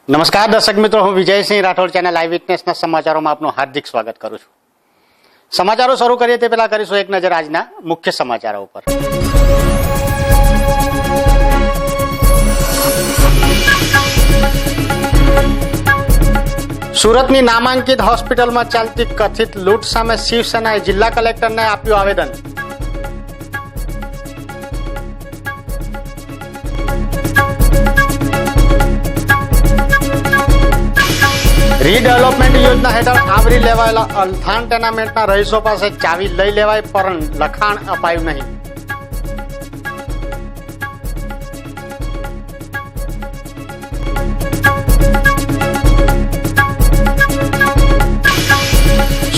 નમસ્કાર દર્શક મિત્રો, હું વિજયસિંહ રાઠોડ ચેનલ લાઈવ વિટનેસના સમાચારોમાં આપનું હાર્દિક સ્વાગત કરું છું. સમાચારો શરૂ કરીએ તે પહેલા કરીશું એક નજર આજના મુખ્ય સમાચારો ઉપર. સુરતની નામાંકિત હોસ્પિટલમાં ચાલતી કથિત લૂંટ સામે શિવસેનાએ જિલ્લા કલેક્ટરને આપ્યું આવેદન. રીડેવલપમેન્ટ યોજના હેઠળ આવરી લેવાયેલા અલથાણ ટેનામેન્ટના રહીશો પાસે ચાવી લઈ લેવાય, પણ લખાણ અપાયું નહીં.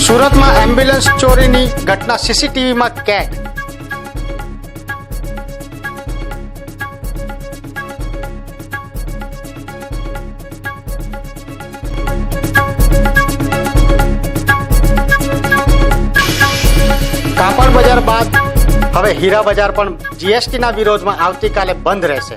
સુરતમાં એમ્બ્યુલન્સ ચોરીની ઘટના સીસીટીવીમાં કેદ. કાપડ બજાર બાદ હવે હીરા બજાર પણ જીએસટીના વિરોધમાં આવતીકાલે બંધ રહેશે.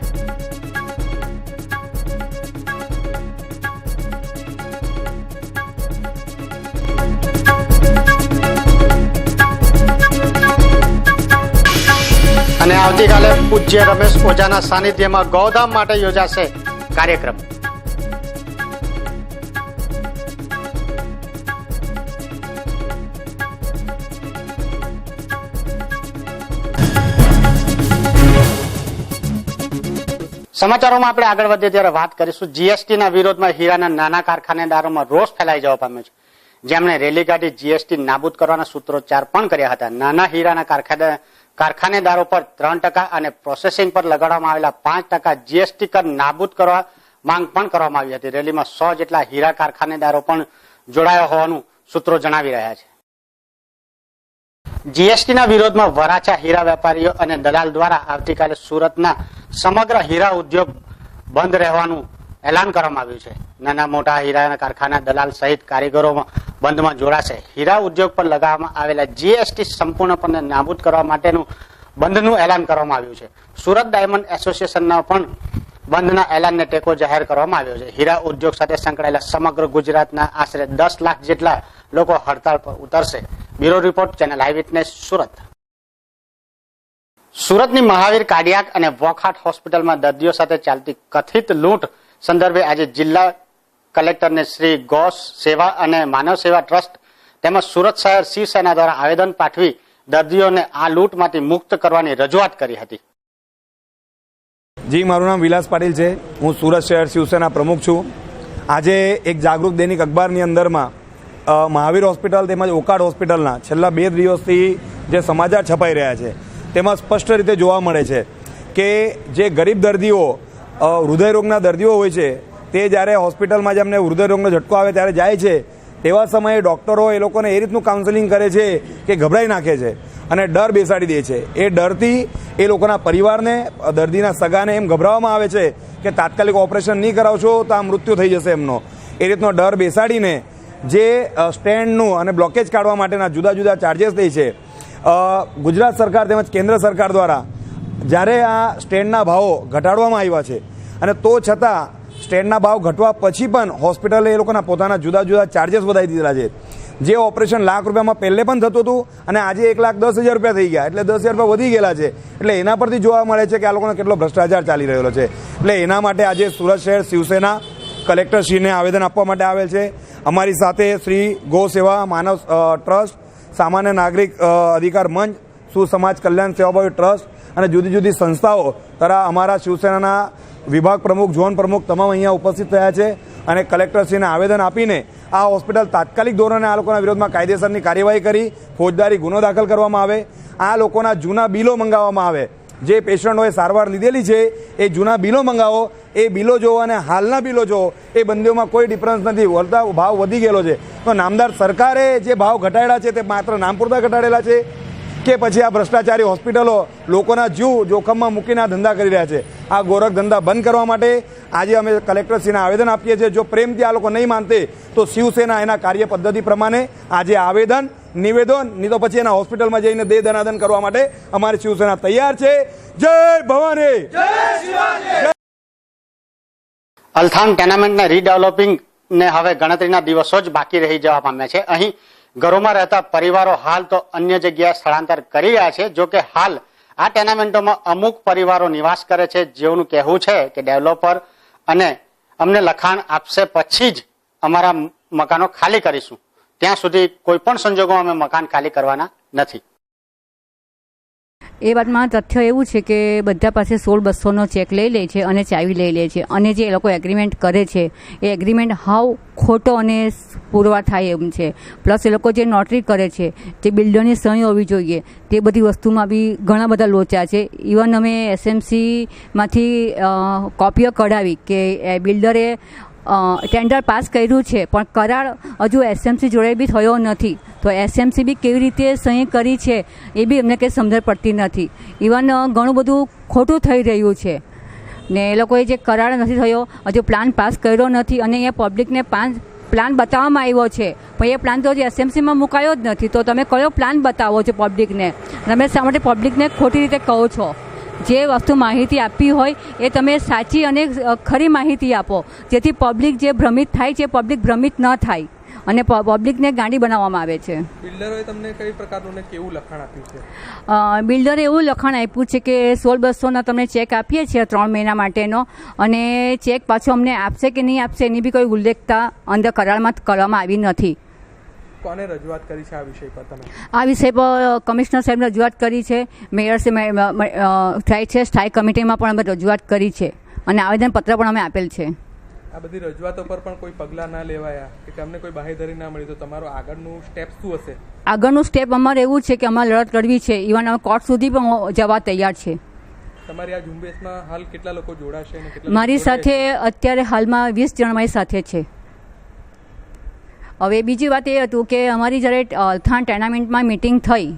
અને આવતીકાલે પૂજ્ય રમેશ ઓઝાના સાનિધ્યમાં ગૌધામ માટે યોજાશે કાર્યક્રમ. સમાચારોમાં આપણે આગળ વધીએ ત્યારે વાત કરીશું જીએસટીના વિરોધમાં હીરાના નાના કારખાનેદારોમાં રોષ ફેલાઈ જવા પામ્યો છે, જેમણે રેલી કાઢી જીએસટી નાબૂદ કરવાના સૂત્રોચ્ચાર પણ કર્યા હતા. નાના હીરાના કારખાનેદારો પર 3% અને પ્રોસેસિંગ પર લગાડવામાં આવેલા 5% જીએસટી કર નાબૂદ કરવા માંગ પણ કરવામાં આવી હતી. રેલીમાં 100 જેટલા હીરા કારખાનેદારો પણ જોડાયા હોવાનું સૂત્રો જણાવી રહ્યા છે. જીએસટીના વિરોધમાં વરાછા હીરા વેપારીઓ અને દલાલ દ્વારા આવતીકાલે સુરતના સમગ્ર હીરા ઉદ્યોગ બંધ રહેવાનું એલાન કરવામાં આવ્યું છે. નાના મોટા હીરાના કારખાના દલાલ સહિત કારીગરો બંધમાં જોડાશે. હીરા ઉદ્યોગ પર લગાવવામાં આવેલા જીએસટી સંપૂર્ણપણે નાબૂદ કરવા માટેનું બંધનું એલાન કરવામાં આવ્યું છે. સુરત ડાયમંડ એસોસિએશનના પણ બંધના એલાનને ટેકો જાહેર કરવામાં આવ્યો છે. હીરા ઉદ્યોગ સાથે સંકળાયેલા સમગ્ર ગુજરાતના આશરે 10 લાખ જેટલા લોકો હડતાળ પર ઉતરશે. બ્યુરો રિપોર્ટ, ચેનલ આઈ વિટનેસ, સુરત. સુરતની મહાવીર કાર્ડિયાક અને વોકહાર્ટ હોસ્પિટલમાં દર્દીઓ સાથે ચાલતી કથિત લૂંટ સંદર્ભે આજે જિલ્લા કલેક્ટરને શ્રી ગૌ સેવા અને માનવ સેવા ટ્રસ્ટ તેમજ સુરત શહેર શિવસેના દ્વારા આવેદન પાઠવી દર્દીઓને આ લૂંટમાંથી મુક્ત કરવાની રજૂઆત કરી હતી. જી, મારું નામ વિલાસ પાટીલ છે. હું સુરત શહેર શિવસેના પ્રમુખ છું. આજે એક જાગૃત દૈનિક અખબારની અંદરમાં મહાવીર હોસ્પિટલ તેમજ ઓકાડ હોસ્પિટલના છેલ્લા 2 દિવસથી જે સમાચાર છપાઈ રહ્યા છે તેમાં સ્પષ્ટ રીતે જોવા મળે છે કે જે ગરીબ દર્દીઓ હૃદયરોગના દર્દીઓ હોય છે તે જ્યારે હોસ્પિટલમાં જેમને હૃદયરોગનો ઝટકો આવે ત્યારે જાય છે તેવા સમયે ડૉક્ટરો એ લોકોને એ રીતનું કાઉન્સેલિંગ કરે છે કે ગભરાઈ નાખે છે અને ડર બેસાડી દે છે. એ ડરથી એ લોકોના પરિવારને, દર્દીના સગાને એમ ગભરાવવામાં આવે છે કે તાત્કાલિક ઓપરેશન નહીં કરાવશો તો આ મૃત્યુ થઈ જશે એમનો. એ રીતનો ડર બેસાડીને જે સ્ટેન્ડનું અને બ્લોકેજ કાઢવા માટેના જુદા જુદા ચાર્જિસ દે છે, ગુજરાત સરકાર તેમજ કેન્દ્ર સરકાર દ્વારા જ્યારે આ સ્ટેન્ડના ભાવો ઘટાડવામાં આવ્યા છે અને તો છતાં સ્ટેન્ડના ભાવ ઘટવા પછી પણ હોસ્પિટલે એ લોકોના પોતાના જુદા જુદા ચાર્જિસ વધારી દીધેલા છે. જે ઓપરેશન ₹1,00,000 પહેલે પણ થતું હતું અને આજે ₹1,10,000 થઈ ગયા, એટલે ₹10,000 વધી ગયેલા છે. એટલે એના પરથી જોવા મળે છે કે આ લોકોનો કેટલો ભ્રષ્ટાચાર ચાલી રહેલો છે. એટલે એના માટે આજે સુરત શહેર શિવસેના કલેક્ટરશ્રીને આવેદન આપવા માટે આવેલ છે. અમારી સાથે શ્રી ગૌ સેવા માનવ ટ્રસ્ટ, સામાન્ય નાગરિક અધિકાર મંચ, સુસમાજ કલ્યાણ સેવાભાવી ટ્રસ્ટ અને જુદી જુદી સંસ્થાઓ તથા અમારા શિવસેનાના વિભાગ પ્રમુખ, ઝોન પ્રમુખ તમામ અહીંયા ઉપસ્થિત થયા છે અને કલેક્ટરશ્રીને આવેદન આપીને આ હોસ્પિટલ તાત્કાલિક ધોરણે આ લોકોના વિરોધમાં કાયદેસરની કાર્યવાહી કરી ફોજદારી ગુનો દાખલ કરવામાં આવે. આ લોકોના જૂના બિલો મંગાવવામાં આવે. જે પેશન્ટોએ સારવાર લીધેલી છે એ જૂના બિલો મંગાવો. એ બિલો જોવો અને હાલના બિલો જોવો, એ બંનેઓમાં કોઈ ડિફરન્સ નથી. વળતા ભાવ વધી ગયેલો છે. તો નામદાર સરકારે જે ભાવ ઘટાડ્યા છે તે માત્ર નામ પૂરતા ઘટાડેલા છે કે પછી આ ભ્રષ્ટાચારી હોસ્પિટલો લોકોના જીવ જોખમમાં મૂકીને આ ધંધા કરી રહ્યા છે? આ ગોરખ ધંધા બંધ કરવા માટે આજે અમે કલેક્ટરશ્રીને આવેદન આપીએ છીએ. જો પ્રેમથી આ લોકો નહીં માનતે તો શિવસેના એના કાર્ય પદ્ધતિ પ્રમાણે આજે આવેદન, નિવેદન, નહીં તો પછી એના હોસ્પિટલમાં જઈને દેહ દનાદન કરવા માટે અમારી શિવસેના તૈયાર છે. જય ભવાની. અલથાણ ટેનામેન્ટને રીડેવલપિંગને હવે ગણતરીના દિવસો જ બાકી રહી જવા પામ્યા છે. અહીં ઘરોમાં રહેતા પરિવારો હાલ તો અન્ય જગ્યાએ સ્થળાંતર કરી રહ્યા છે. જો કે હાલ આ ટેનામેન્ટોમાં અમુક પરિવારો નિવાસ કરે છે, જેઓનું કહેવું છે કે ડેવલપર અને અમને લખાણ આપશે પછી જ અમારા મકાનો ખાલી કરીશું. ત્યાં સુધી કોઈ પણ સંજોગોમાં અમે મકાન ખાલી કરવાના નથી. એ વાતમાં તથ્ય એવું છે કે બધા પાસે 16,200નો ચેક લઈ લે છે અને ચાવી લઈ લે છે, અને જે એ લોકો એગ્રીમેન્ટ કરે છે એ એગ્રીમેન્ટ હાવ ખોટો અને પુરવાર થાય એમ છે. પ્લસ એ લોકો જે નોટરી કરે છે, જે બિલ્ડરની સહી હોવી જોઈએ, તે બધી વસ્તુમાં બી ઘણા બધા લોચા છે. ઇવન અમે SMCમાંથી કોપીઓ કઢાવી કે બિલ્ડરે ટેન્ડર પાસ કર્યું છે પણ કરાર હજુ SMC જોડે બી થયો નથી. તો SMC બી કેવી રીતે સહી કરી છે એ બી અમને કંઈ સમજણ પડતી નથી. ઇવન ઘણું બધું ખોટું થઈ રહ્યું છે ને એ લોકોએ જે કરાર નથી થયો, હજુ પ્લાન પાસ કર્યો નથી, અને અહીંયા પબ્લિકને પ્લાન બતાવવામાં આવ્યો છે પણ એ પ્લાન તો હજી SMCમાં મુકાયો જ નથી. તો તમે કયો પ્લાન બતાવો છો પબ્લિકને? તમે શા માટે પબ્લિકને ખોટી રીતે કહો છો? જે વસ્તુ માહિતી આપવી હોય એ તમે સાચી અને ખરી માહિતી આપો, જેથી પબ્લિક જે ભ્રમિત થાય છે પબ્લિક ભ્રમિત ન થાય અને પબ્લિકને ગાંડી બનાવવામાં આવે છે. બિલ્ડરોએ તમને કઈ પ્રકારનું કેવું લખાણ આપ્યું છે? બિલ્ડરે એવું લખાણ આપ્યું છે કે 16,200ના તમને ચેક આપીએ છીએ 3 મહિના માટેનો, અને ચેક પાછો અમને આપશે કે નહીં આપશે એની બી કોઈ ઉલ્લેખતા અંદર કરારમાં કરવામાં આવી નથી. કોને રજૂઆત કરી છે આ વિષય પર તમે? આ વિષય પર કમિશનર સાહેબને રજૂઆત કરી છે, મેયર થાય છે, સ્થાયી કમિટીમાં પણ અમે રજૂઆત કરી છે અને આવેદનપત્ર પણ અમે આપેલ છે. આ બધી રજૂઆતો પર પણ કોઈ પગલાં ના લેવાયા કે તમને કોઈ બાહેધરી ના મળી, તો તમારું આગળનું સ્ટેપ શું હશે? આગળનું સ્ટેપ અમારે એવું છે કે અમારે લડત લડવી છે. ઇવન અમે કોર્ટ સુધી પણ જવા તૈયાર છે. તમારી આ ઝુંબેશમાં હાલ કેટલા લોકો જોડાશે? મારી સાથે અત્યારે હાલમાં 20 જણ મારી સાથે છે. હવે બીજી વાત એ હતું કે અમારી જ્યારે અલથાણ ટેનામેન્ટમાં મિટિંગ થઈ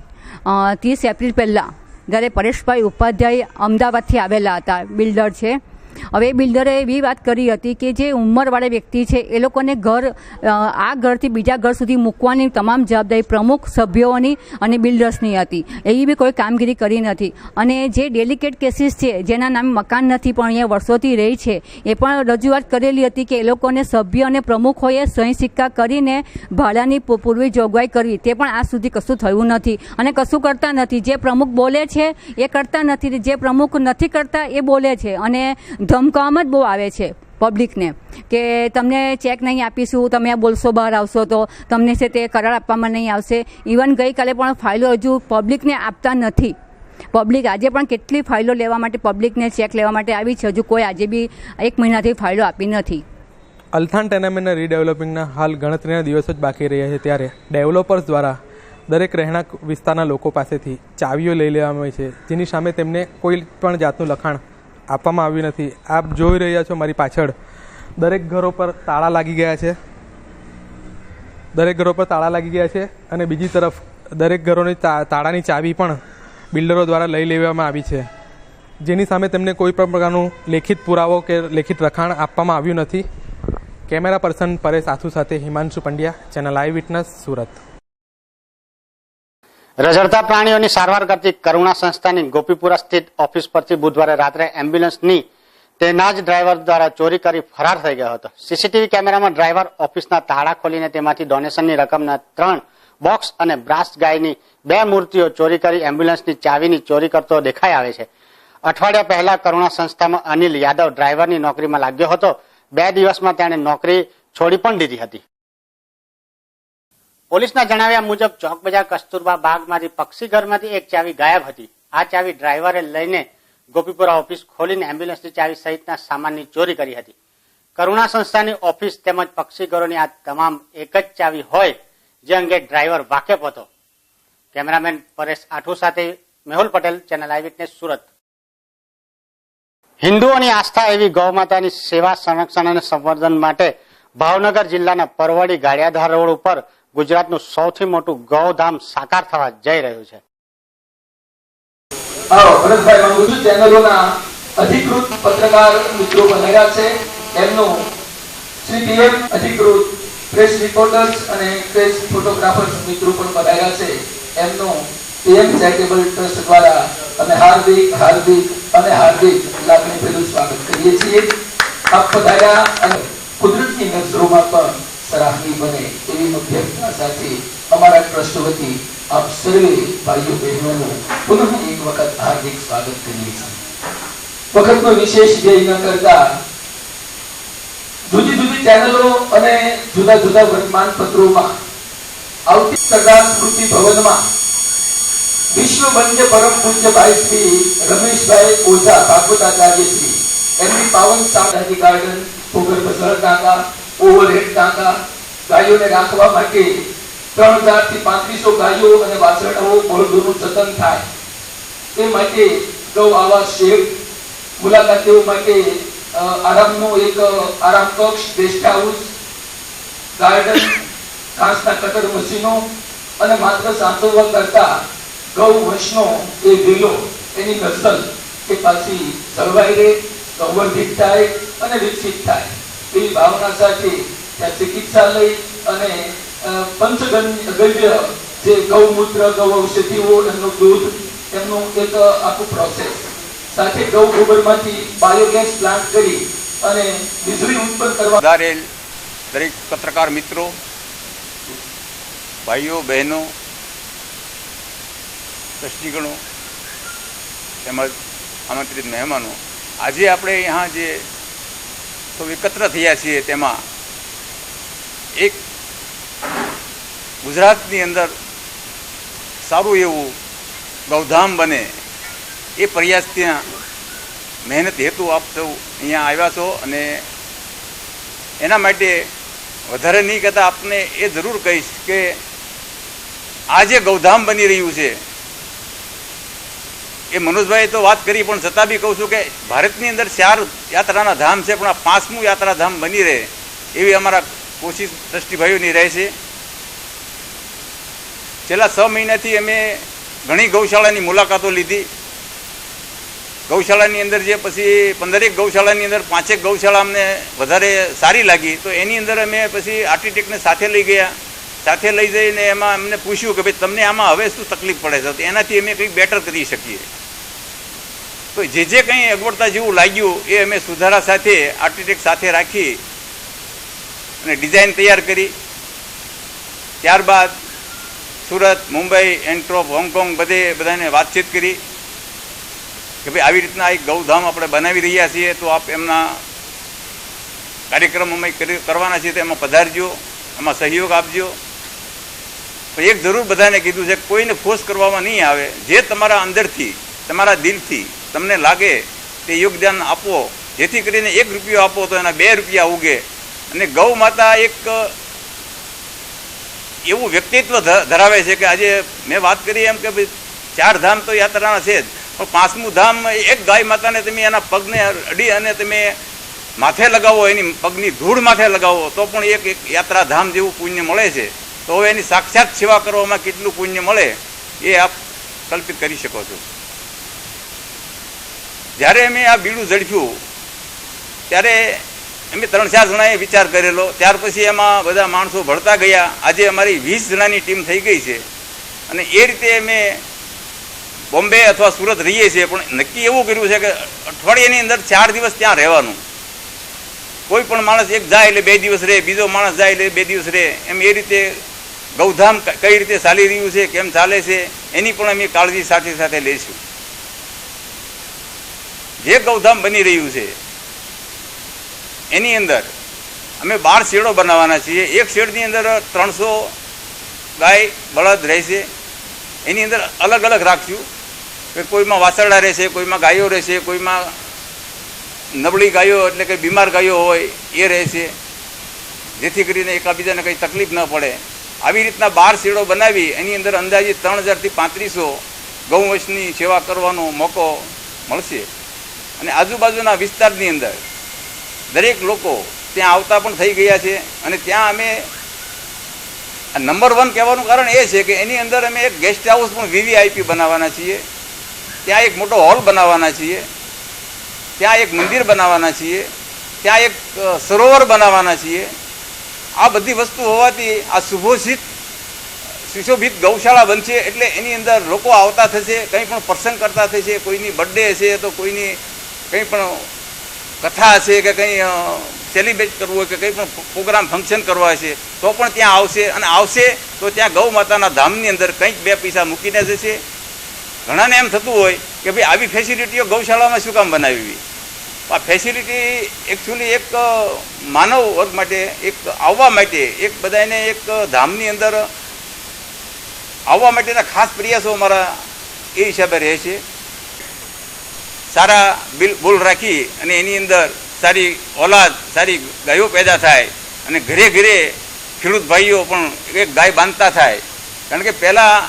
30 એપ્રિલ પહેલાં, જ્યારે પરેશભાઈ ઉપાધ્યાય અમદાવાદથી આવેલા હતા, બિલ્ડર છે. હવે બિલ્ડરે એવી વાત કરી હતી કે જે ઉંમરવાળા વ્યક્તિ છે એ લોકોને આ ઘરથી બીજા ઘર સુધી મૂકવાની તમામ જવાબદારી પ્રમુખ સભ્યોની અને બિલ્ડર્સની હતી. એવી બી કોઈ કામગીરી કરી નથી. અને જે ડેલિકેટ કેસીસ છે, જેના નામે મકાન નથી પણ અહીંયા વર્ષોથી રહી છે, એ પણ રજૂઆત કરેલી હતી કે એ લોકોને સભ્ય અને પ્રમુખોએ સહી સિક્કા કરીને ભાડાની પૂર્વી જોગવાઈ કરવી. તે પણ આજ સુધી કશું થયું નથી અને કશું કરતા નથી. જે પ્રમુખ બોલે છે એ કરતા નથી, જે પ્રમુખ નથી કરતા એ બોલે છે. અને ધમકાવવામાં જ બહુ આવે છે પબ્લિકને કે તમને ચેક નહીં આપીશું, તમે આ બોલશો બહાર આવશો તો તમને છે તે કરાર આપવામાં નહીં આવશે. ઇવન ગઈકાલે પણ ફાઇલો હજુ પબ્લિકને આપતા નથી. પબ્લિક આજે પણ કેટલી ફાઇલો લેવા માટે, પબ્લિકને ચેક લેવા માટે આવી છે, હજુ કોઈ આજે બી 1 મહિનાથી ફાઇલો આપી નથી. અલથાણ ટેનામેન્ટના રીડેવલપિંગના હાલ ગણતરીના દિવસો જ બાકી રહ્યા છે, ત્યારે ડેવલપર્સ દ્વારા દરેક રહેણાંક વિસ્તારના લોકો પાસેથી ચાવીઓ લઈ લેવામાં આવી છે, જેની સામે તેમને કોઈ પણ જાતનું લખાણ આપવામાં આવ્યું નથી. આપ જોઈ રહ્યા છો મારી પાછળ દરેક ઘરો પર તાળા લાગી ગયા છે, અને બીજી તરફ દરેક ઘરોની તાળાની ચાવી પણ બિલ્ડરો દ્વારા લઈ લેવામાં આવી છે, જેની સામે તેમને કોઈ પણ પ્રકારનું લેખિત પુરાવો કે લેખિત લખાણ આપવામાં આવ્યું નથી. કેમેરા પર્સન પરેશ આથુ સાથે હિમાંશુ પંડ્યા, ચેનલ આઈ વિટનેસ, સુરત. રઝળતા પ્રાણીઓની સારવાર કરતી કરુણા સંસ્થાની ગોપીપુરા સ્થિત ઓફિસ પરથી બુધવારે રાત્રે એમ્બ્યુલન્સની તેના જ ડ્રાઈવર દ્વારા ચોરી કરી ફરાર થઈ ગયો હતો. સીસીટીવી કેમેરામાં ડ્રાઈવર ઓફિસના તાળા ખોલીને તેમાંથી ડોનેશનની રકમના 3 બોક્સ અને બ્રાસ ગાયની 2 મૂર્તિઓ ચોરી કરી એમ્બ્યુલન્સની ચાવીની ચોરી કરતો દેખાઈ આવે છે. અઠવાડિયા પહેલા કરુણા સંસ્થામાં અનિલ યાદવ ડ્રાઈવરની નોકરીમાં લાગ્યો હતો. 2 દિવસમાં તેણે નોકરી છોડી પણ દીધી હતી. પોલીસના જણાવ્યા મુજબ ચોક બજાર કસ્તુરબા બાગમાંથી પક્ષી ઘરમાંથી એક ચાવી ગાયબ હતી. આ ચાવી ડ્રાઈવરે લઈને ગોપીપુરા ઓફિસ ખોલીને એમ્બ્યુલન્સની ચાવી સહિતના સામાનની ચોરી કરી હતી. કરુણા સંસ્થાની ઓફિસ તેમજ પક્ષી ઘરોની આ તમામ એક જ ચાવી હોય, જે અંગે ડ્રાઈવર વાકેફ હતો. કેમેરામેન પરેશ આઠુ સાથે મેહુલ પટેલ, ચેનલ આઈ વિટનેસ, સુરત. હિન્દુઓની આસ્થા એવી ગૌમાતાની સેવા, સંરક્ષણ અને સંવર્ધન માટે ભાવનગર જિલ્લાના પરવડી ગાળિયાધાર રોડ ઉપર ગુજરાતનું સૌથી મોટું ગૌધામ સાકાર થવા જઈ રહ્યું છે. ભરતભાઈ માંગુ છું, ચેનલોના અધિકૃત પત્રકાર મિત્રો બનેલા છે, એમનું શ્રી પીએમ અધિકૃત પ્રેસ રિપોર્ટર્સ અને પ્રેસ ફોટોગ્રાફર્સ મિત્રો પણ બનેલા છે, એમનું પીએમ ચેરિટેબલ ટ્રસ્ટ દ્વારા અમે હાર્દિક લાગણીભર્યું સ્વાગત કરીએ છીએ. આપ પધાર્યા અને કુદરતની નજરોમાં પણ સરાહનીય બને એવી અભ્યર્થના સાથે અમારા ટ્રસ્ટ વતી આપ સર્વે ભાઈઓ બહેનોનું પુનઃ એક વખત હાર્દિક સ્વાગત કરીએ છીએ. વખતનો વિશેષ વ્યય ન કરતા જુદી જુદી ચેનલો અને જુદા જુદા વર્તમાન પત્રોમાં આવતી સરદાર સ્મૃતિ ભવનમાં વિશ્વ વંદ્ય પરમ પૂજ્ય ભાઈ શ્રી રમેશભાઈ ઓઝા ભાગવતાચાર્ય શ્રી એમની પાવન સામરાજી ગાર્ડન ભૂગર્ભ જળ ટાંકા ઓવરહેડ ટાંકા ગાયોને રાખવા માટે 3000 થી 3500 ગાયો અને વાછરડાઓ બળદોનું જતન થાય તે માટે ગૌ આવાસ શેડ, મુલાકાતીઓ માટે આરામનો એક આરામ કક્ષ, ગેસ્ટ હાઉસ, ગાર્ડન, ઘાસના કટર મશીનો અને માત્ર સાચવવા કરતા ગૌ વંશનો એ વેલો એની નસલ એ પાછી જળવાઈ રહે, સંવર્ધિત થાય અને વિકસિત થાય એવી ભાવના સાથે ત્યાં ચિકિત્સાલય અને પંચગવ્ય જે ગૌમૂત્ર, ગૌ ઔષધિઓ, એમનું દૂધ, એમનું એક આખું પ્રોસેસ સાથે ગૌ ગોબરમાંથી બાયોગેસ પ્લાન્ટ કરી અને વીજળી ઉત્પન્ન કરવા વધારેલ દરેક પત્રકાર મિત્રો, ભાઈઓ બહેનો, ટ્રસ્ટીગણો તેમજ આમંત્રિત મહેમાનો, આજે આપણે અહીંયા જે સૌ એકત્ર થયા છીએ તેમાં એક ગુજરાતની અંદર સારું એવું ગૌધામ બને એ પ્રયાસ ત્યાં મહેનત હેતુ આપ સૌ અહીંયા આવ્યા છો અને એના માટે વધારે નહીં કહેતા આપને એ જરૂર કહીશ કે આ જે ગૌધામ બની રહ્યું છે એ મનોજભાઈએ તો વાત કરી, પણ છતાં બી કહું છું કે ભારતની અંદર 4 યાત્રાના ધામ છે, પણ આ 5મું યાત્રાધામ બની રહે એવી અમારા કોશિશ ટ્રસ્ટીભાઈઓની રહે છે. છેલ્લા 6 મહિનાથી અમે ઘણી ગૌશાળાની મુલાકાતો લીધી. ગૌશાળાની અંદર જે પછી 15 ગૌશાળાની અંદર 5 ગૌશાળા અમને વધારે સારી લાગી, તો એની અંદર અમે પછી આર્કિટેક્ટને સાથે લઈ ગયા. સાથે લઈ જઈને એમાં અમને પૂછ્યું કે ભાઈ તમને આમાં હવે શું તકલીફ પડે છે, તો એનાથી અમે કંઈક બેટર કરી શકીએ. તો જે કંઈ અગવડતા જેવું લાગ્યું એ અમે સુધારા સાથે આર્કિટેક્ટ સાથે રાખી અને ડિઝાઇન તૈયાર કરી. ત્યારબાદ સુરત, મુંબઈ, એન્ટ્રોપ, હોંગકોંગ બધાને વાતચીત કરી કે ભાઈ આવી રીતના એક ગૌધામ આપણે બનાવી રહ્યા છીએ, તો આપ એમના કાર્યક્રમ અમે કરવાના છીએ, તો એમાં પધારજો, એમાં સહયોગ આપજો. પણ એક જરૂર બધાને કીધું છે, કોઈને ફોર્સ કરવામાં નહીં આવે. જે તમારા અંદરથી, તમારા દિલથી તમને લાગે તે યોગદાન આપો, જેથી કરીને 1 રૂપિયો આપો તો એના 2 રૂપિયા ઉગે. અને ગૌ માતા એક એવું વ્યક્તિત્વ ધરાવે છે કે આજે મેં વાત કરી એમ કે ભાઈ 4 ધામ તો યાત્રાના છે જ, પણ 5મું ધામ એક ગાય માતાને તમે એના પગને અડી અને તમે માથે લગાવો, એની પગની ધૂળ માથે લગાવો તો પણ એક યાત્રાધામ જેવું પુણ્ય મળે છે. તો હવે એની સાક્ષાત સેવા કરવામાં કેટલું પુણ્ય મળે એ આપ કલ્પિત કરી શકો છો. જ્યારે અમે આ બીડું ઝડપ્યું ત્યારે અમે 3-4 જણાએ વિચાર કરેલો. ત્યાર પછી એમાં બધા માણસો ભળતા ગયા. આજે અમારી 20 જણાની ટીમ થઈ ગઈ છે અને એ રીતે અમે બોમ્બે અથવા સુરત રહીએ છીએ. પણ નક્કી એવું કર્યું છે કે અઠવાડિયાની અંદર 4 દિવસ ત્યાં રહેવાનું. કોઈ પણ માણસ એક જાય એટલે 2 દિવસ રહે, બીજો માણસ જાય એટલે 2 દિવસ રહે. એમ એ રીતે ગૌધામ કઈ રીતે ચાલી રહ્યું છે, કેમ ચાલે છે, એની પણ અમે કાળજી સાથે સાથે લઈશું. જે ગૌધામ બની રહ્યું છે એની અંદર અમે 12 શેડો બનાવવાના છીએ. એક શેડની અંદર 300 ગાય બળદ રહેશે. એની અંદર અલગ અલગ રાખશું કે કોઈમાં વાછરડા રહેશે, કોઈમાં ગાયો રહેશે, કોઈમાં નબળી ગાયો એટલે કે બીમાર ગાયો હોય એ રહેશે, જેથી કરીને એકાબીજાને કંઈ તકલીફ ન પડે. આવી રીતના 12 શેડો બનાવી એની અંદર અંદાજિત 3000 થી 3500 ગૌવંશની સેવા કરવાનો મોકો મળશે. અને આજુબાજુના વિસ્તારની અંદર દરેક લોકો ત્યાં આવતા પણ થઈ ગયા છે. અને ત્યાં અમે નંબર 1 કહેવાનું કારણ એ છે કે એની અંદર અમે એક ગેસ્ટ હાઉસ પણ VVIP બનાવવાના છીએ. ત્યાં એક મોટો હોલ બનાવવાના છીએ, ત્યાં એક મંદિર બનાવવાના છીએ, ત્યાં એક સરોવર બનાવવાના છીએ. આ બધી વસ્તુ હોવાથી આ સુશોભિત ગૌશાળા બનશે. એટલે એની અંદર લોકો આવતા થશે, કંઈ પણ પ્રસંગ કરતા થશે, કોઈની બર્થડે હશે તો કોઈની કંઈ પણ કથા હશે કે કંઈ સેલિબ્રેટ કરવું હોય કે કંઈ પણ પ્રોગ્રામ ફંક્શન કરવા હશે તો પણ ત્યાં આવશે, અને આવશે તો ત્યાં ગૌ માતાના ધામની અંદર કંઈક 2 પૈસા મૂકીને જશે. ઘણાને એમ થતું હોય કે ભાઈ આવી ફેસિલિટીઓ ગૌશાળામાં શું કામ બનાવી? આ ફેસિલિટી એકચ્યુઅલી એક માનવ વર્ગ માટે, એક આવવા માટે, એક બધાને એક ધામની અંદર આવવા માટેના ખાસ પ્રયાસો અમારા એ હિસાબે રહે છે. સારા બુલ રાખી અને એની અંદર સારી ઓલાદ, સારી ગાયો પેદા થાય અને ઘરે ઘરે ખેડૂત ભાઈઓ પણ એક ગાય બાંધતા થાય. કારણ કે પહેલાં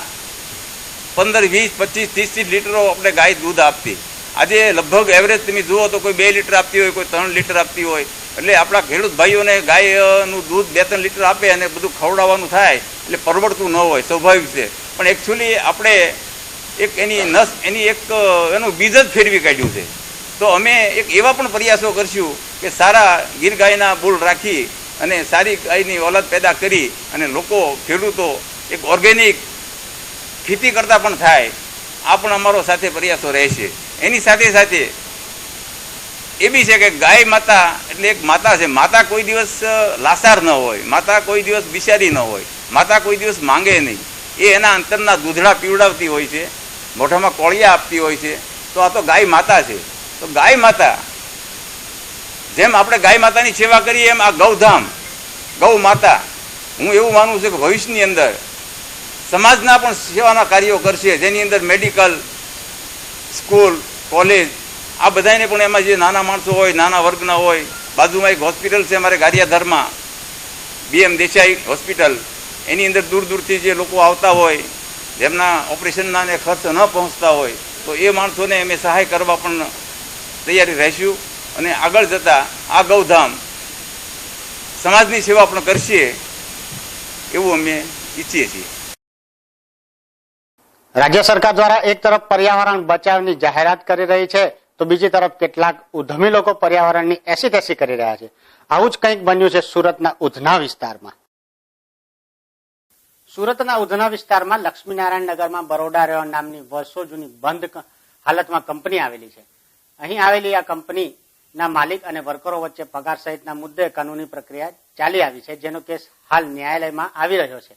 15, 20, 25, 30 લીટરો આપણે ગાય દૂધ આપતી. આજે લગભગ એવરેજ તમે જુઓ તો કોઈ 2 લીટર આપતી હોય, કોઈ 3 લીટર આપતી હોય. એટલે આપણા ખેડૂત ભાઈઓને ગાયનું દૂધ 2-3 લીટર આપે અને બધું ખવડાવવાનું થાય એટલે પરવડતું ન હોય, સ્વાભાવિક છે. પણ એકચ્યુઅલી આપણે એક એની નસ, એનું બીજ જ ફેરવી કાઢ્યું છે. તો અમે એક એવા પણ પ્રયાસો કરશું કે સારા ગીર ગાયના બુલ રાખી અને સારી ગાયની ઓલાદ પેદા કરી અને લોકો, ખેડૂતો એક ઓર્ગેનિક ખેતી કરતા પણ થાય. આ પણ અમારો સાથે પ્રયાસો રહેશે. એની સાથે સાથે એ બી છે કે ગાય માતા એટલે એક માતા છે. માતા કોઈ દિવસ લાસાર ન હોય, માતા કોઈ દિવસ બિચારી ન હોય, માતા કોઈ દિવસ માંગે નહીં. એ એના અંતરના દૂધડા પીવડાવતી હોય છે, મોઢામાં કોળિયા આપતી હોય છે. તો આ તો ગાય માતા છે. તો ગાય માતા, જેમ આપણે ગાય માતાની સેવા કરીએ એમ આ ગૌધામ, ગૌ માતા, હું એવું માનું છું કે ભવિષ્યની અંદર સમાજના પણ સેવાના કાર્યો કરશે, જેની અંદર મેડિકલ, સ્કૂલ, કોલેજ, આ બધાને પણ એમાં જે નાના માણસો હોય, નાના વર્ગના હોય. બાજુમાં એક હોસ્પિટલ છે અમારે ગારિયાધારમાં, BM દેસાઈ હોસ્પિટલ. એની અંદર દૂર દૂરથી જે લોકો આવતા હોય, જેમના ઓપરેશનના ને ખર્ચ ન પહોંચતા હોય, તો એ માણસોને અમે સહાય કરવા પણ તૈયારી રહીશું. અને આગળ જતાં આ ગૌધામ સમાજની સેવા પણ કરશે એવું અમે ઈચ્છીએ છીએ. રાજ્ય સરકાર દ્વારા એક તરફ પર્યાવરણ બચાવની જાહેરાત કરી રહી છે તો બીજી તરફ કેટલાક ઉદ્યમી લોકો પર્યાવરણની એસી-તેસી કરી રહ્યા છે. આવું જ કંઈક બન્યું છે સુરતના ઉધના વિસ્તારમાં. સુરતના ઉધના વિસ્તારમાં લક્ષ્મીનારાયણ નગરમાં બરોડા રેવન નામની વર્ષો જૂની બંધ હાલતમાં કંપની આવેલી છે. અહીં આવેલી આ કંપનીના માલિક અને વર્કરો વચ્ચે પગાર સહિતના મુદ્દે કાનૂની પ્રક્રિયા ચાલી આવી છે, જેનો કેસ હાલ ન્યાયાલયમાં આવી રહ્યો છે.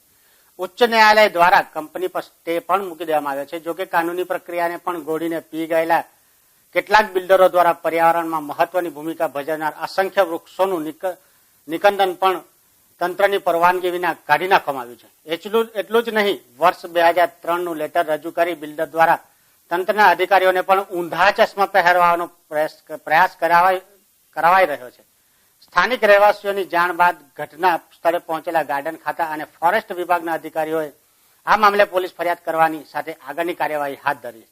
ઉચ્ચ ન્યાયાલય દ્વારા કંપની પર સ્ટે પણ મૂકી દેવામાં આવ્યો છે. જોકે કાનૂની પ્રક્રિયાને પણ ગોળીને પી ગયેલા કેટલાક બિલ્ડરો દ્વારા પર્યાવરણમાં મહત્વની ભૂમિકા ભજવનાર અસંખ્ય વૃક્ષોનું નિકંદન પણ તંત્રની પરવાનગી વિના કાઢી નાખવામાં આવ્યું છે. એટલું જ નહીં, વર્ષ 2003નું લેટર રજૂ કરી બિલ્ડર દ્વારા તંત્રના અધિકારીઓને પણ ઊંધા ચશ્મા પહેરવાનો પ્રયાસ કરાવાઈ રહ્યો છે. સ્થાનિક રહેવાસીઓની જાણ બાદ ઘટના સ્થળે પહોંચેલા ગાર્ડન ખાતા અને ફોરેસ્ટ વિભાગના અધિકારીઓએ આ મામલે પોલીસ ફરિયાદ કરવાની સાથે આગળની કાર્યવાહી હાથ ધરી.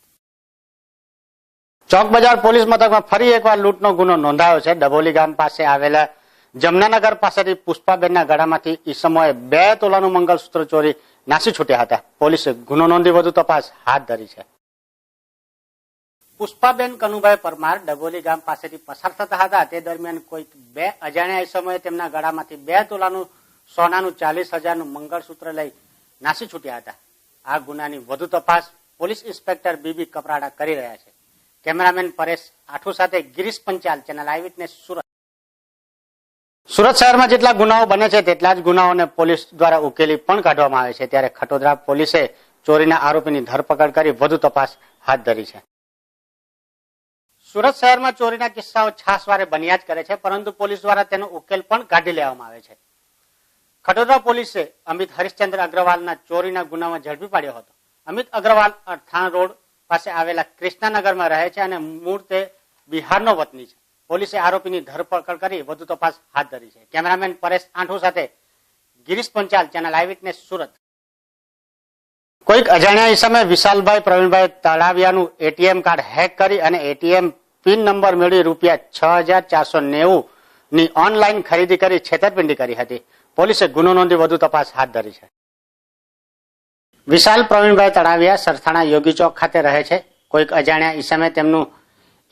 ચોક બજાર પોલીસ મથકમાં ફરી એકવાર લૂંટનો ગુનો નોંધાયો છે. ડભોલી ગામ પાસે આવેલા જમનાનગર પાસેથી પુષ્પાબેનના ગળામાંથી ઈસમોએ 2 તોલાનું મંગળસૂત્ર ચોરી નાસી છૂટ્યા હતા. પોલીસે ગુનો નોંધી વધુ તપાસ હાથ ધરી છે. પુષ્પાબેન કનુભાઈ પરમાર ડભોલી ગામ પાસેથી પસાર થતા હતા. તે દરમિયાન કોઈક 2 અજાણ્યા ઈસમોએ તેમના ગળામાંથી 2 તોલાનું સોનાનું 40,000નું મંગળસૂત્ર લઈ નાસી છૂટ્યા હતા. આ ગુનાની વધુ તપાસ પોલીસ ઇન્સ્પેક્ટર બીબી કપરાડા કરી રહ્યા છે. કેમેરામેન પરેશ આઠુ સાથે ગિરીશ પંચાલ, ચેનલ આઈ વિટનેસ, સુરત. સુરત શહેરમાં જેટલા ગુનાઓ બને છે તેટલા જ ગુનાઓને પોલીસ દ્વારા ઉકેલી પણ કાઢવામાં આવે છે. ત્યારે ખટોદરા પોલીસે ચોરીના આરોપીની ધરપકડ કરી વધુ તપાસ હાથ ધરી છે. સુરત શહેરમાં ચોરીના કિસ્સાઓ છાસવારે બન્યા જ કરે છે, પરંતુ પોલીસ દ્વારા તેનો ઉકેલ પણ કાઢી લેવામાં આવે છે. ખટોદરા પોલીસે અમિત હરિશ્ચંદ્ર અગ્રવાલના ચોરીના ગુનામાં ઝડપી પાડ્યો હતો. અમિત અગ્રવાલ અરથાણ રોડ પાસે આવેલા કૃષ્ણાનગરમાં રહે છે અને મૂળ તે બિહારનો વતની છે. પોલીસે આરોપીની ધરપકડ કરી વધુ તપાસ હાથ ધરી છે. કેમેરામેન પરેશ આઠુ સાથે ગિરીશ પંચાલ, ચેનલ આઈ વિટનેસ, સુરત. કોઈક અજાણ્યા ઈસમે વિશાલભાઈ પ્રવીણભાઈ તળાવિયાનું એટીએમ કાર્ડ હેક કરી અને એટીએમ પિન નંબર મેળવી ₹6,490 ની ઓનલાઈન ખરીદી કરી છેતરપિંડી કરી હતી. પોલીસે ગુનો નોંધી વધુ તપાસ હાથ ધરી છે. વિશાલ પ્રવીણભાઈ તળાવિયા સરથાણા યોગી ચોક ખાતે રહે છે. કોઈક અજાણ્યા ઈસમે તેમનું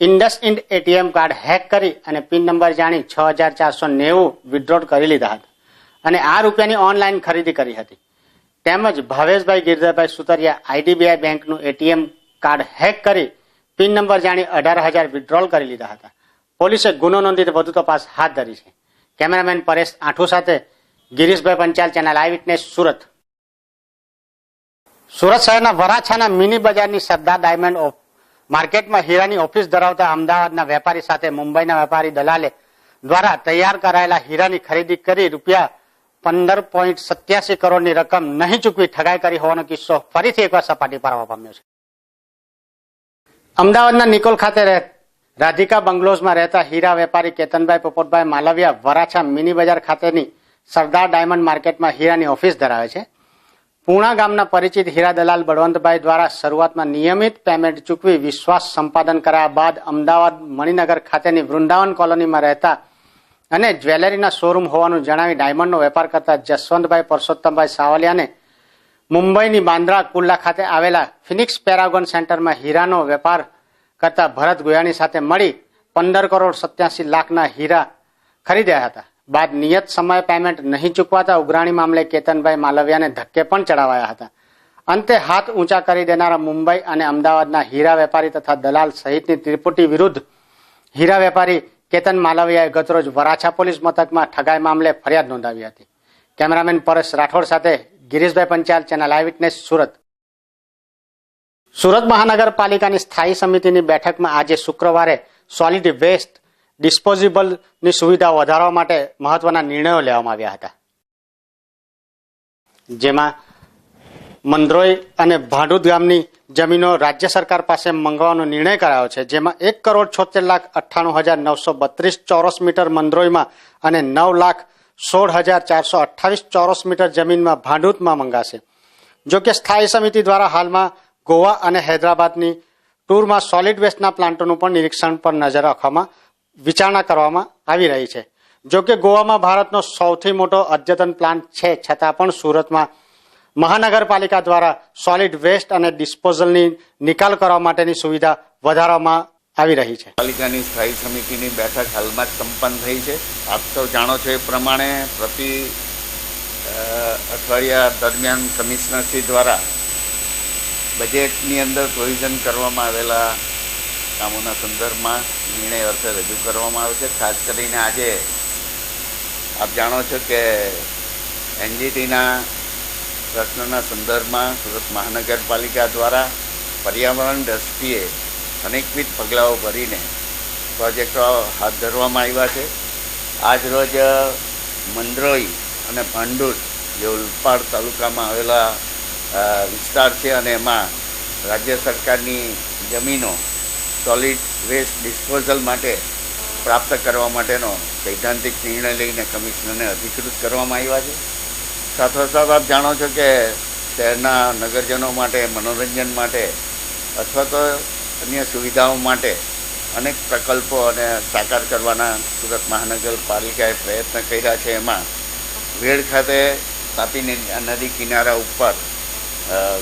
ઇન્ડસઇન્ડ એટીએમ કાર્ડ હેક કરી અને પિન નંબર જાણી 6,490 વિથડ્રોલ કરી લીધા હતા અને આ રૂપિયાની ઓનલાઈન ખરીદી કરી હતી. તેમજ ભાવેશભાઈ ગિરધરભાઈ સુતરિયા આઈડીબીઆઈ બેંકનું એટીએમ કાર્ડ હેક કરી પિન નંબર જાણી 18,000 વિથડ્રોલ કરી લીધા હતા. પોલીસે ગુનો નોંધી વધુ તપાસ હાથ ધરી છે. કેમેરામેન પરેશ આઠુ સાથે ગિરીશભાઈ પંચાલ, ચેનલ આઈ વિટનેસ, સુરત. સુરત શહેરના વરાછાના મિની બજારની સરદાર ડાયમંડ માર્કેટમાં હીરાની ઓફિસ ધરાવતા અમદાવાદના વેપારી સાથે મુંબઈના વેપારી દલાલે દ્વારા તૈયાર કરાયેલા હીરાની ખરીદી કરી રૂપિયા 15.87 કરોડની રકમ નહીં ચૂકવી ઠગાઈ કરી હોવાનો કિસ્સો ફરીથી એકવાર સપાટી પર આવવા પામ્યો છે. અમદાવાદના નિકોલ ખાતે રાધિકા બંગલોઝમાં રહેતા હીરા વેપારી કેતનભાઈ પોપટભાઈ માલવિયા વરાછા મિની બજાર ખાતેની સરદાર ડાયમંડ માર્કેટમાં હીરાની ઓફિસ ધરાવે છે. પૂણા ગામના પરિચિત હીરા દલાલ બળવંતભાઈ દ્વારા શરૂઆતમાં નિયમિત પેમેન્ટ ચૂકવી વિશ્વાસ સંપાદન કરાયા બાદ અમદાવાદ મણિનગર ખાતેની વૃંદાવન કોલોનીમાં રહેતા અને જ્વેલરીના શોરૂમ હોવાનું જણાવી ડાયમંડનો વેપાર કરતા જસવંતભાઈ પરસોત્તમભાઈ સાવલિયાને મુંબઈની બાંદ્રા કુર્લા ખાતે આવેલા ફિનિક્સ પેરાગોન સેન્ટરમાં હીરાનો વેપાર કરતા ભરત ગોયાણી સાથે મળી 15 કરોડ 87 લાખના હીરા ખરીદ્યા હતા. બાદ નિયત સમયે પેમેન્ટ નહીં ચૂકવાતા ઉઘરાણી મામલે કેતનભાઈ માલવિયાને ધક્કે પણ ચડાવાયા હતા. અંતે હાથ ઊંચા કરી દેનારા મુંબઈ અને અમદાવાદના હીરા વેપારી તથા દલાલ સહિતની ત્રિપુટી વિરુદ્ધ હીરા વેપારી કેતન માલવિયાએ ગતરોજ વરાછા પોલીસ મથકમાં ઠગાઈ મામલે ફરિયાદ નોંધાવી હતી. કેમેરામેન પરેશ રાઠોડ સાથે ગિરીશભાઈ પંચાલ, ચેનલ આઈ વિટનેસ, સુરત. સુરત મહાનગરપાલિકાની સ્થાયી સમિતિની બેઠકમાં આજે શુક્રવારે સોલિડ વેસ્ટ ડિસ્પોઝિબલની સુવિધા વધારવા માટે મહત્વના નિર્ણયો લેવામાં આવ્યા હતા. જેમાં મંદરોઈ અને ભાંડુદ ગામની જમીનો રાજ્ય સરકાર પાસે મંગાવવાનો નિર્ણય કરાયો છે. જેમાં 1,98,98,932 ચોરસ મીટર મંદરોઈમાં અને 9,16,428 ચોરસ મીટર જમીનમાં ભાંડુદમાં મંગાશે. જોકે સ્થાયી સમિતિ દ્વારા હાલમાં ગોવા અને હૈદરાબાદની ટૂરમાં સોલિડ વેસ્ટના પ્લાન્ટોનું પણ નિરીક્ષણ પર નજર રાખવામાં વિચારણા કરવામાં આવી રહી છે. જોકે ગોવામાં ભારતનો સૌથી મોટો અદ્યતન પ્લાન્ટ છે, છતાં પણ સુરતમાં મહાનગરપાલિકા દ્વારા સોલિડ વેસ્ટ અને ડિસ્પોઝલની નિકાલ કરવા માટેની સુવિધા વધારવામાં આવી રહી છે. પાલિકાની સ્થાયી સમિતિની બેઠક હાલમાં જ સંપન્ન થઈ છે. આપ સૌ જાણો છો એ પ્રમાણે પ્રતિ અઠવાડિયા દરમિયાન કમિશનરશ્રી દ્વારા બજેટની અંદર પ્રોવિઝન કરવામાં આવેલા કામોના સંદર્ભમાં નિર્ણય અર્થે રજૂ કરવામાં આવે છે. ખાસ કરીને આજે આપ જાણો છો કે એનજીટીના પ્રશ્નના સંદર્ભમાં સુરત મહાનગરપાલિકા દ્વારા પર્યાવરણ દ્રષ્ટિએ અનેકવિધ પગલાઓ ભરીને પ્રોજેક્ટો હાથ ધરવામાં આવ્યા છે. આજ રોજ મંદરોઈ અને ભાંડુદ જે ઉલપાડ તાલુકામાં આવેલા વિસ્તાર છે અને એમાં રાજ્ય સરકારની જમીનો સોલિડ વેસ્ટ ડિસ્પોઝલ માટે પ્રાપ્ત કરવા માટેનો સૈદ્ધાંતિક નિર્ણય લઈને કમિશનરને અધિકૃત કરવામાં આવ્યા છે. સાથોસાથ આપ જાણો છો કે શહેરના નગરજનો માટે મનોરંજન માટે અથવા તો અન્ય સુવિધાઓ માટે અનેક પ્રકલ્પો અને સાકાર કરવાના સુરત મહાનગરપાલિકાએ પ્રયત્ન કર્યા છે. એમાં વેડ ખાતે તાપી નદી કિનારા ઉપર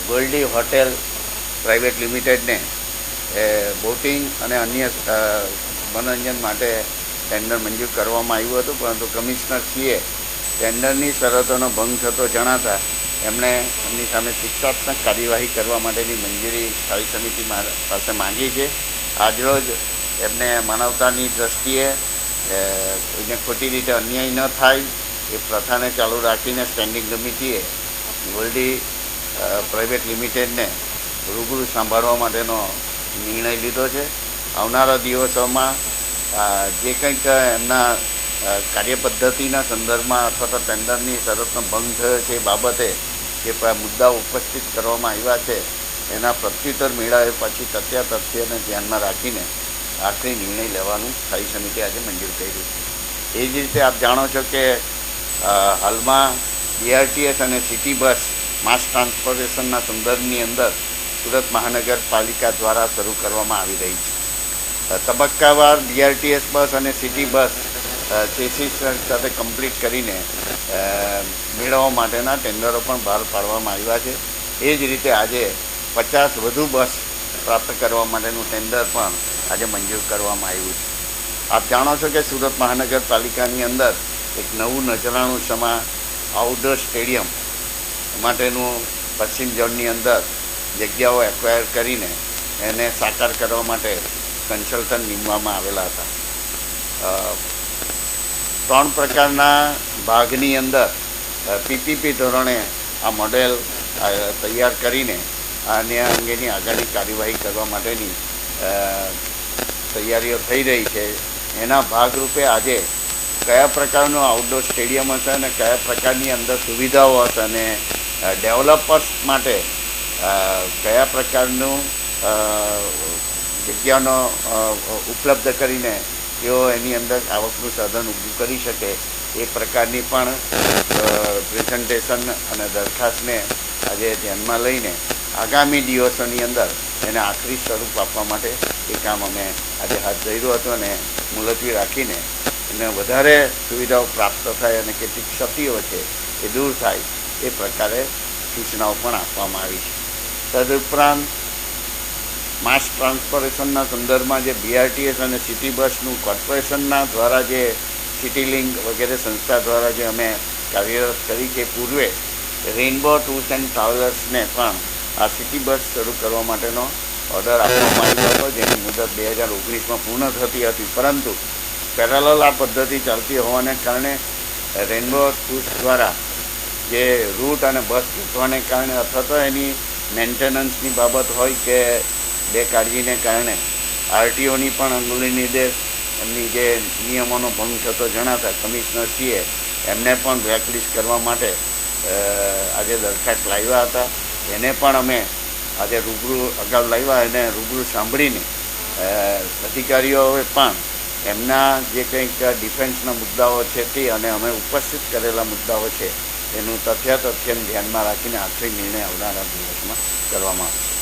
ગોલ્ડી હોટેલ પ્રાઇવેટ લિમિટેડને બોટિંગ અને અન્ય મનોરંજન માટે ટેન્ડર મંજૂર કરવામાં આવ્યું હતું, પરંતુ કમિશનરશ્રીએ ટેન્ડરની શરતોનો ભંગ થતો જણાતા એમણે એમની સામે શિક્ષાત્મક કાર્યવાહી કરવા માટેની મંજૂરી સ્થાયી સમિતિ પાસે માંગી છે. આજરોજ એમને માનવતાની દ્રષ્ટિએ કોઈને ખોટી રીતે અન્યાય ન થાય એ પ્રથાને ચાલુ રાખીને સ્ટેન્ડિંગ કમિટીએ ગોલ્ડી પ્રાઇવેટ લિમિટેડને રૂબરૂ સાંભળવા માટેનો નિર્ણય લીધો છે. આવનારા દિવસોમાં જે કંઈક એમના કાર્યપદ્ધતિના સંદર્ભમાં અથવા તો ટેન્ડરની શરતનો ભંગ થયો છે એ બાબતે જે મુદ્દાઓ ઉપસ્થિત કરવામાં આવ્યા છે એના પ્રત્યુત્તર મેળવે પછી તથ્યને ધ્યાનમાં રાખીને આખરી નિર્ણય લેવાનું સ્થાયી સમિતિ આજે મંજૂર કર્યું છે. એ જ રીતે આપ જાણો છો કે હાલમાં બીઆરટીએસ અને સિટી બસ માસ ટ્રાન્સપોર્ટેશનના સંદર્ભની અંદર સુરત મહાનગરપાલિકા દ્વારા શરૂ કરવામાં આવી રહી છે. તબક્કાવાર બીઆરટીએસ બસ અને સિટી બસ ચેસીસ સાથે કમ્પ્લીટ કરીને મેળવવા માટેના ટેન્ડરો પણ બહાર પાડવામાં આવ્યા છે. એ જ રીતે આજે 50 વધુ બસ પ્રાપ્ત કરવા માટેનું ટેન્ડર પણ આજે મંજૂર કરવામાં આવ્યું છે. આપ જાણો છો કે સુરત મહાનગરપાલિકાની અંદર એક નવું નજરાણું સમા આઉટડોર સ્ટેડિયમ માટેનું પશ્ચિમ ઝોનની અંદર જગ્યાઓ એક્વાયર કરીને એને સાકાર કરવા માટે કન્સલ્ટન્ટ નીમવામાં આવેલા હતા. 3 પ્રકારના ભાગની અંદર પીપીપી ધોરણે આ મોડેલ તૈયાર કરીને આને અંગેની આગળની કાર્યવાહી કરવા માટેની તૈયારીઓ થઈ રહી છે. એના ભાગરૂપે આજે કયા પ્રકારનું આઉટડોર સ્ટેડિયમ હશે અને કયા પ્રકારની અંદર સુવિધાઓ હશે અને ડેવલપર્સ માટે કયા પ્રકારનું જગ્યાનો ઉપલબ્ધ કરીને તેઓ એની અંદર આવકનું સાધન ઊભું કરી શકે એ પ્રકારની પણ પ્રેઝન્ટેશન અને દરખાસ્તને આજે ધ્યાનમાં લઈને આગામી દિવસોની અંદર એને આખરી સ્વરૂપ આપવા માટે એ કામ અમે આજે હાથ ધર્યું હતું અને મુલતવી રાખીને એને વધારે સુવિધાઓ પ્રાપ્ત થાય અને કેટલીક ક્ષતિઓ છે એ દૂર થાય એ પ્રકારે સૂચનાઓ પણ આપવામાં આવી છે. તદુપરાંત માસ ટ્રાન્સપોર્ટેશનના સંદર્ભમાં જે બીઆરટીએસ અને સિટી બસનું કોર્પોરેશનના દ્વારા જે સિટી લિંક વગેરે સંસ્થા દ્વારા જે અમે કાર્યરત કરી છે, પૂર્વે રેઇનબો ટૂર્સ એન્ડ ટ્રાવેલર્સને પણ આ સિટી બસ શરૂ કરવા માટેનો ઓર્ડર આપવામાં આવ્યો હતો, જેની મુદત 2019માં પૂર્ણ થતી હતી. પરંતુ પેરેલલ આ પદ્ધતિ ચાલતી હોવાને કારણે રેઇનબો ટૂર્સ દ્વારા જે રૂટ અને બસ ચૂકવાને કારણે અથવા તો એની મેન્ટેનન્સની બાબત હોય કે બેકાળજીને કારણે આરટીઓની પણ અંગુલી નિર્દેશ એમની જે નિયમોનો ભંગ થતો જણાતા કમિશનરશ્રીએ એમને પણ બ્લેકલિસ્ટ કરવા માટે આજે દરખાસ્ત લાવ્યા હતા. એને પણ અમે આજે રૂબરૂ અગાઉ લાવ્યા અને રૂબરૂ સાંભળીને અધિકારીઓએ પણ એમના જે કંઈક ડિફેન્સના મુદ્દાઓ છે તે અને અમે ઉપસ્થિત કરેલા મુદ્દાઓ છે એનું તથ્યન ધ્યાનમાં રાખીને આખરી નિર્ણય આવનારા દિવસમાં કરવામાં આવશે.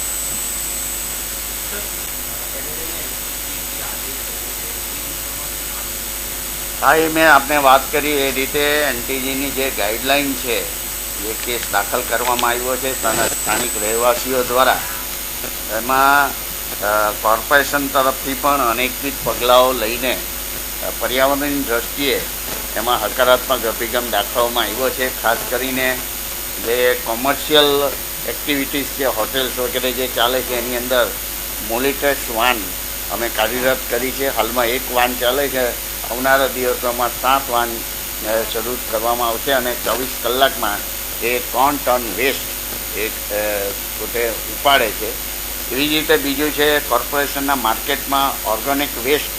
હા, એ મેં આપને વાત કરી એ રીતે એનટીજીની જે ગાઈડલાઈન છે, જે કેસ દાખલ કરવામાં આવ્યો છે સ્થાનિક રહેવાસીઓ દ્વારા, એમાં કોર્પોરેશન તરફથી પણ અનેકવિધ પગલાઓ લઈને પર્યાવરણની દ્રષ્ટિએ એમાં હકારાત્મક અભિગમ દાખવવામાં આવ્યો છે. ખાસ કરીને જે કોમર્શિયલ એક્ટિવિટીઝ છે, હોટેલ્સ વગેરે જે ચાલે છે, એની અંદર મોલિટેસ વાન અમે કાર્યરત કરી છે. હાલમાં 1 વાન ચાલે છે. આવનારા દિવસોમાં 7 વાન શરૂ કરવામાં આવશે અને 24 કલાકમાં એ 3 ટન વેસ્ટ એક પોતે ઉપાડે છે. એવી જ રીતે બીજું છે, કોર્પોરેશનના માર્કેટમાં ઓર્ગેનિક વેસ્ટ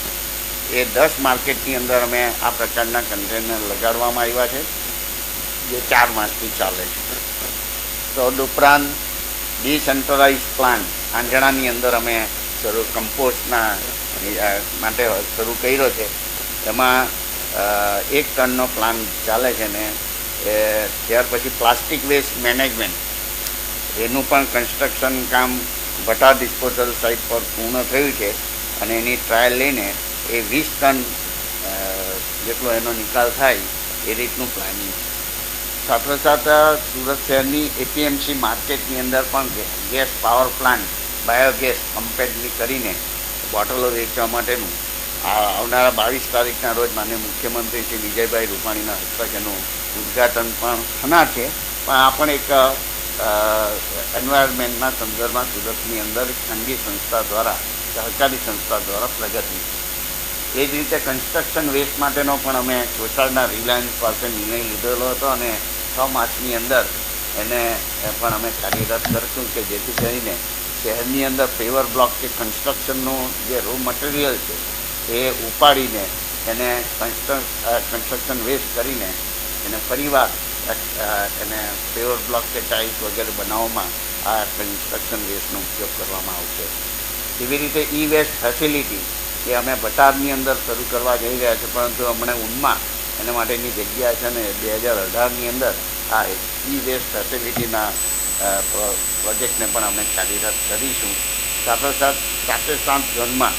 એ 10 માર્કેટની અંદર અમે આ પ્રકારના કન્ટેનર લગાડવામાં આવ્યા છે, જે 4 માસથી ચાલે છે. તદુપરાંત ડિસેન્ટ્રલાઇઝ પ્લાન્ટ આંજણાની અંદર અમે કમ્પોસ્ટના માટે શરૂ કર્યો છે. એમાં 1 ટનનો પ્લાન ચાલે છે ને ત્યાર પછી પ્લાસ્ટિક વેસ્ટ મેનેજમેન્ટ એનું પણ કન્સ્ટ્રક્શન કામ ભટા ડિસ્પોઝલ સાઇટ પર પૂર્ણ થયું છે અને એની ટ્રાયલ લઈને એ 20 ટન જેટલો એનો નિકાલ થાય એ રીતનું પ્લાનિંગ છે. સાથોસાથ સુરત શહેરની એપીએમસી માર્કેટની અંદર પણ ગેસ પાવર પ્લાન્ટ બાયોગેસ પમ્પેડની કરીને બોટલો વેચવા માટેનું આવનારા 22 તારીખના રોજ માનનીય મુખ્યમંત્રી શ્રી વિજયભાઈ રૂપાણીના હસ્તક એનું ઉદ્ઘાટન પણ થનાર છે. પણ આ પણ એક એન્વાયરમેન્ટના સંદર્ભમાં સુરતની અંદર ખાનગી સંસ્થા દ્વારા, સહકારી સંસ્થા દ્વારા પ્રગતિ. એ જ રીતે કન્સ્ટ્રક્શન વેસ્ટ માટેનો પણ અમે ચોસાડના રિલાયન્સ પાસે નિર્ણય લીધેલો હતો અને 6 માસની અંદર એને પણ અમે કાર્યરત કરીશું કે જેથી કરીને શહેરની અંદર પેવર બ્લોક કે કન્સ્ટ્રક્શનનું જે રો મટીરિયલ છે એ ઉપાડીને એને કન્સ્ટ્રક્શન વેસ્ટ કરીને એને ફરીવાર એને પેવર બ્લોક કે ટાઇલ્સ વગેરે બનાવવામાં આ કન્સ્ટ્રક્શન વેસ્ટનો ઉપયોગ કરવામાં આવશે. એવી રીતે ઈ વેસ્ટ ફેસિલિટી એ અમે ભટારની અંદર શરૂ કરવા જઈ રહ્યા છે, પરંતુ હમણાં ઊનમાં એના માટેની જગ્યા છે ને 2018ની અંદર આ ઈ વેસ્ટ ફેસિલિટીના પ્રોજેક્ટને પણ અમે કાર્યરત કરીશું. સાથોસાથ 7 ઝોનમાં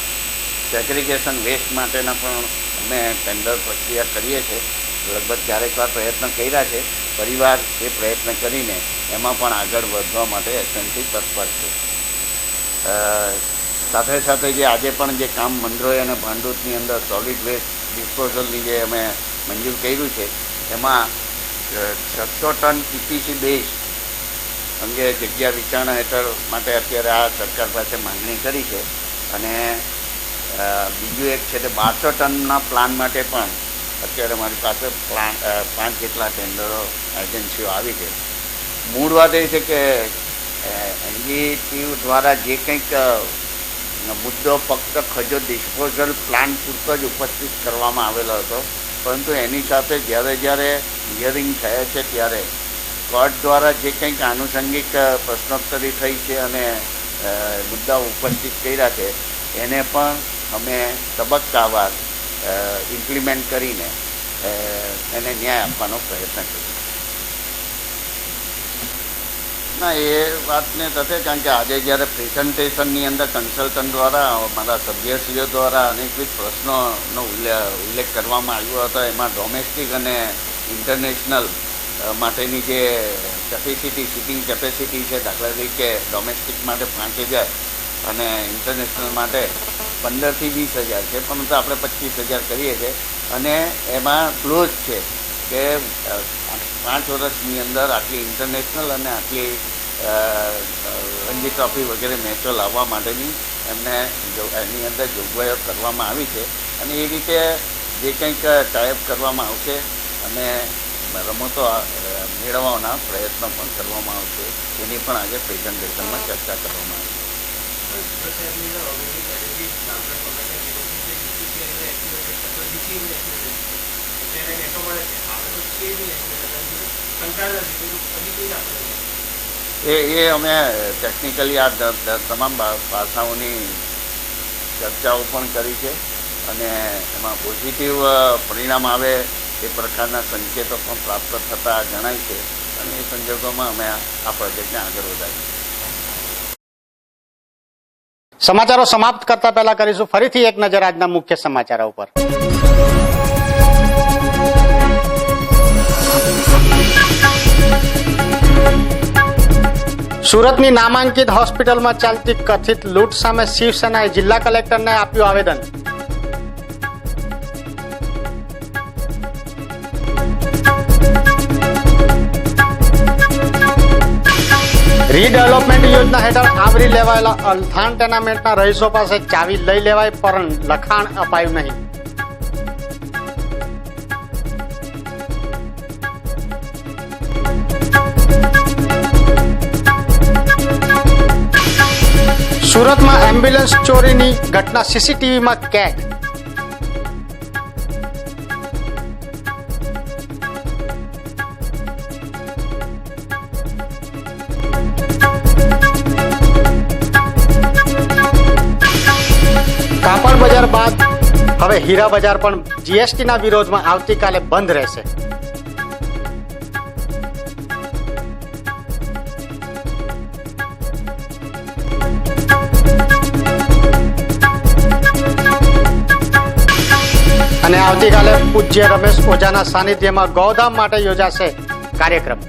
સેગ્રિગેશન વેસ્ટ માટેના પણ અમે ટેન્ડર પ્રક્રિયા કરીએ છીએ. લગભગ 4 વાર પ્રયત્ન કર્યા છે. પરિવાર એ પ્રયત્ન કરીને એમાં પણ આગળ વધવા માટે એસએનસી તત્પર છે. સાથે સાથે જે આજે પણ જે કામ મંદરોઈ અને ભાંડુતની અંદર સોલિડ વેસ્ટ ડિસ્પોઝલની જે અમે મંજૂર કર્યું છે, એમાં 600 ટન પીપીસી બેઝ અંગે જગ્યા વિચારણા હેઠળ માટે અત્યારે આ સરકાર પાસે માંગણી કરી છે અને બીજું એક છે તે 1200 ટનના પ્લાન માટે પણ અત્યારે મારી પાસે 5 જેટલા ટેન્ડરો એજન્સીઓ આવી છે. મૂળ વાત એ છે કે એનજીટી દ્વારા જે કંઈક મુદ્દો ફક્ત ખજો ડિસ્પોઝલ પ્લાન પૂરતો જ ઉપસ્થિત કરવામાં આવેલો હતો, પરંતુ એની સાથે જ્યારે હિયરિંગ થયા છે ત્યારે કોર્ટ દ્વારા જે કંઈક આનુષંગિક પ્રશ્નોત્તરી થઈ છે અને મુદ્દાઓ ઉપસ્થિત કર્યા છે એને પણ અમે તબક્કાવાર ઇમ્પ્લિમેન્ટ કરીને એને ન્યાય આપવાનો પ્રયત્ન કરીએ. ના, એ વાતને થશે કારણ કે આજે જ્યારે પ્રેઝન્ટેશનની અંદર કન્સલ્ટન્ટ દ્વારા મારા સભ્યશ્રીઓ દ્વારા અનેકવિધ પ્રશ્નોનો ઉલ્લેખ કરવામાં આવ્યો હતો. એમાં ડોમેસ્ટિક અને ઇન્ટરનેશનલ માટેની જે કેપેસિટી, સિટિંગ કેપેસિટી છે, દાખલા તરીકે ડોમેસ્ટિક માટે 5000 અને ઇન્ટરનેશનલ માટે 15,000 થી 20,000 છે, પરંતુ આપણે 25,000 કરીએ છીએ. અને એમાં ક્લોઝ છે કે 5 વર્ષની અંદર આટલી ઇન્ટરનેશનલ અને આટલી રણજી ટ્રોફી વગેરે મેચો લાવવા માટેની એમને એની અંદર જોગવાઈઓ કરવામાં આવી છે. અને એ રીતે જે કંઈક ટાઈપ કરવામાં આવશે અને રમતો મેળવવાના પ્રયત્નો પણ કરવામાં આવશે, એની પણ આજે પ્રેઝન્ટેશનમાં ચર્ચા કરવામાં આવી. એ અમે ટેકનિકલી આ તમામ પાસાઓની ચર્ચાઓ પણ કરી છે અને એમાં પોઝિટિવ પરિણામ આવે એ પ્રકારના સંકેતો પણ પ્રાપ્ત થતા જણાય છે અને એ સંજોગોમાં અમે આ પ્રોજેક્ટને આગળ વધારીએ. સમાચારો સમાપ્ત કરતા પહેલા કરીશું ફરીથી એક નજર આજના મુખ્ય સમાચારો ઉપર. સુરતની નામાંકિત હોસ્પિટલમાં ચાલતી કથિત લૂંટ સામે શિવસેનાએ જિલ્લા કલેક્ટરને આપ્યું આવેદન. રીડેવલપમેન્ટ યોજના હેઠળ આવરી લેવાયેલા અલથાણ ટેનામેન્ટના રહીશો પાસે ચાવી લઈ લેવાય, પરંતુ લખાણ અપાયું નહીં. સુરતમાં એમ્બ્યુલન્સ ચોરીની ઘટના સીસીટીવીમાં કેદ. કાપડ બજાર બાદ હવે હીરા બજાર પણ જીએસટીના વિરોધમાં આવતીકાલે બંધ રહેશે. અને આવતીકાલે પૂજ્ય રમેશ ઓઝાના સાનિધ્યમાં ગૌધામ માટે યોજાશે કાર્યક્રમ.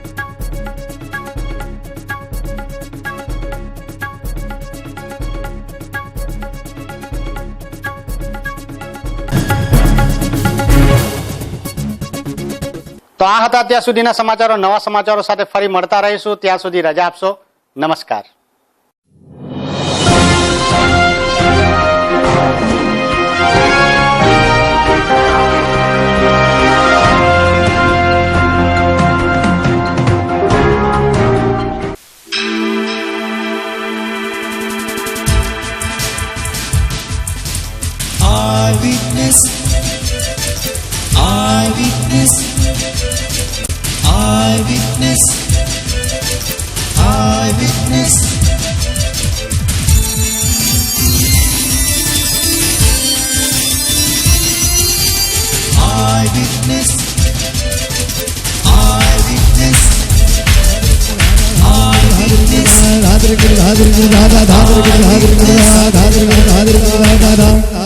તો આ હતા ત્યાં સુધીના સમાચારો. નવા સમાચારો સાથે ફરી મળતા રહીશું. ત્યાં સુધી રજા આપશો. નમસ્કાર. Eyewitness, eyewitness, eyewitness, eyewitness. Eyewitness, eyewitness, eyewitness.